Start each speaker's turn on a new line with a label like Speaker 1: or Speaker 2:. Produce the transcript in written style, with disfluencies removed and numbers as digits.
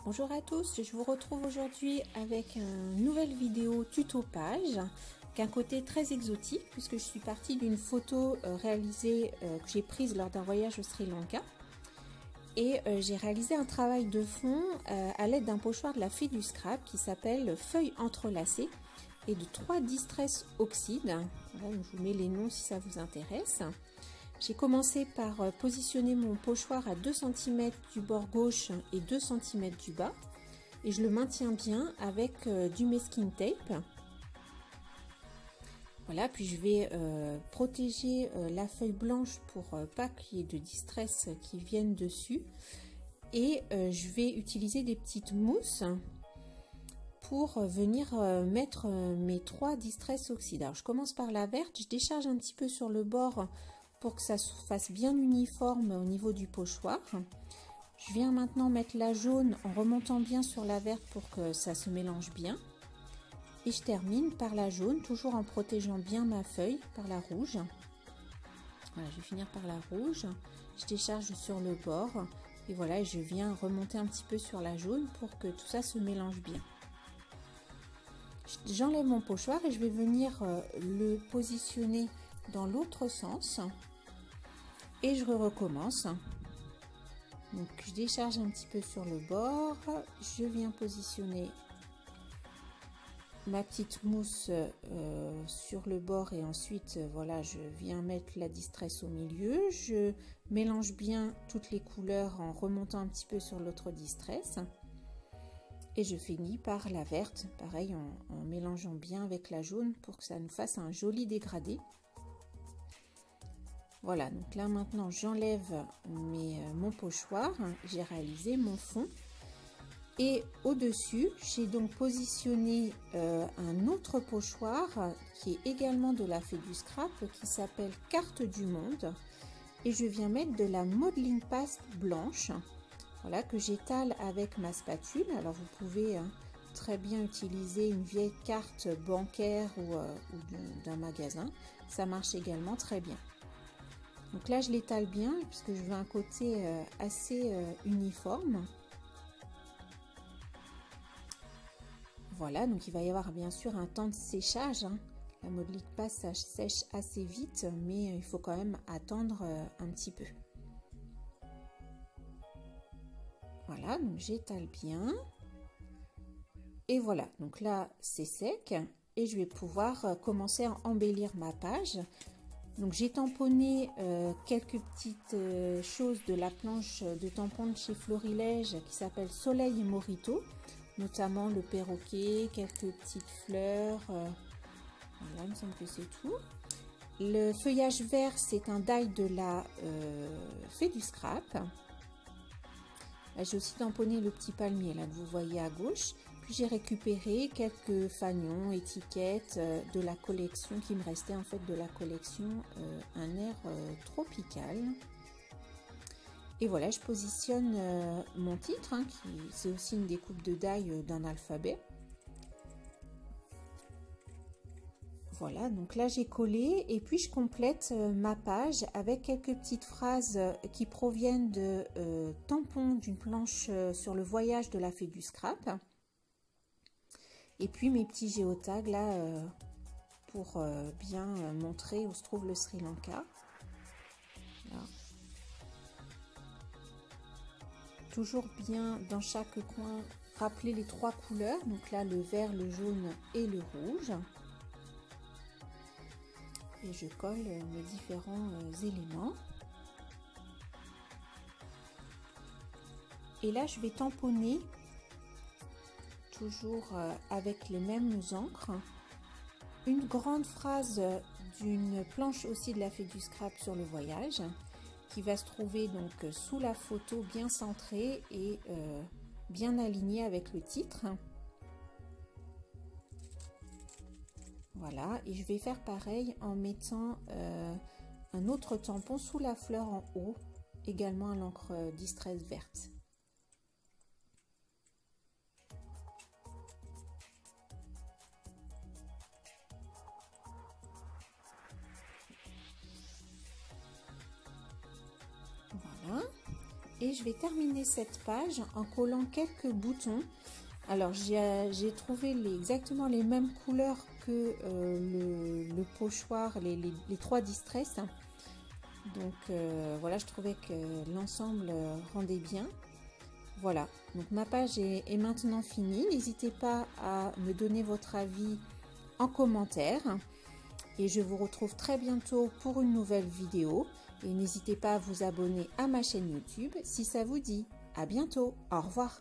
Speaker 1: Bonjour à tous, je vous retrouve aujourd'hui avec une nouvelle vidéo tuto page qui a un côté très exotique puisque je suis partie d'une photo réalisée que j'ai prise lors d'un voyage au Sri Lanka et j'ai réalisé un travail de fond à l'aide d'un pochoir de la fée du scrap qui s'appelle Feuilles entrelacées et de 3 distress oxydes. Voilà, donc je vous mets les noms si ça vous intéresse. J'ai commencé par positionner mon pochoir à 2 cm du bord gauche et 2 cm du bas et je le maintiens bien avec du masking tape. Voilà, puis je vais protéger la feuille blanche pour pas qu'il y ait de distress qui viennent dessus et je vais utiliser des petites mousses pour venir mettre mes 3 distress oxydes. Alors je commence par la verte, je décharge un petit peu sur le bord pour que ça se fasse bien uniforme au niveau du pochoir. Je viens maintenant mettre la jaune en remontant bien sur la verte pour que ça se mélange bien. Et je termine par la jaune, toujours en protégeant bien ma feuille par la rouge. Voilà, je vais finir par la rouge. Je décharge sur le bord. Et voilà, je viens remonter un petit peu sur la jaune pour que tout ça se mélange bien. J'enlève mon pochoir et je vais venir le positionner dans l'autre sens. Et je recommence. Donc je décharge un petit peu sur le bord, je viens positionner ma petite mousse sur le bord et ensuite voilà, je viens mettre la distress au milieu. Je mélange bien toutes les couleurs en remontant un petit peu sur l'autre distress et je finis par la verte, pareil en mélangeant bien avec la jaune pour que ça nous fasse un joli dégradé. Voilà, donc là maintenant j'enlève mon pochoir, j'ai réalisé mon fond et au-dessus j'ai donc positionné un autre pochoir qui est également de la fée du scrap qui s'appelle Carte du monde et je viens mettre de la modeling paste blanche, voilà, que j'étale avec ma spatule. Alors vous pouvez très bien utiliser une vieille carte bancaire ou d'un magasin, ça marche également très bien. Donc là je l'étale bien puisque je veux un côté assez uniforme. Voilà, donc il va y avoir bien sûr un temps de séchage. La modeling paste ça sèche assez vite, mais il faut quand même attendre un petit peu. Voilà, donc j'étale bien. Et voilà, donc là c'est sec et je vais pouvoir commencer à embellir ma page. Donc j'ai tamponné quelques petites choses de la planche de tampon de chez Florilège qui s'appelle Soleil et Morito, notamment le perroquet, quelques petites fleurs, voilà, il me semble que c'est tout. Le feuillage vert, c'est un die de la fée du scrap. Là j'ai aussi tamponné le petit palmier là que vous voyez à gauche. Puis j'ai récupéré quelques fanions, étiquettes de la collection qui me restait en fait de la collection un air tropical. Et voilà, je positionne mon titre, qui c'est aussi une découpe de die d'un alphabet. Voilà, donc là j'ai collé et puis je complète ma page avec quelques petites phrases qui proviennent de tampons d'une planche sur le voyage de la fée du scrap. Et puis mes petits géotags là pour bien montrer où se trouve le Sri Lanka. Là. Toujours bien dans chaque coin rappeler les 3 couleurs. Donc là le vert, le jaune et le rouge. Et je colle mes différents éléments. Et là je vais tamponner toujours avec les mêmes encres, une grande phrase d'une planche aussi de la fée du scrap sur le voyage, qui va se trouver donc sous la photo bien centrée et bien alignée avec le titre. Voilà, et je vais faire pareil en mettant un autre tampon sous la fleur en haut, également à l'encre distress verte. et je vais terminer cette page en collant quelques boutons. Alors j'ai trouvé exactement les mêmes couleurs que le pochoir, les 3 distress. Donc voilà, je trouvais que l'ensemble rendait bien. Voilà, donc ma page est maintenant finie. N'hésitez pas à me donner votre avis en commentaire. Et je vous retrouve très bientôt pour une nouvelle vidéo. Et n'hésitez pas à vous abonner à ma chaîne YouTube si ça vous dit. À bientôt, au revoir.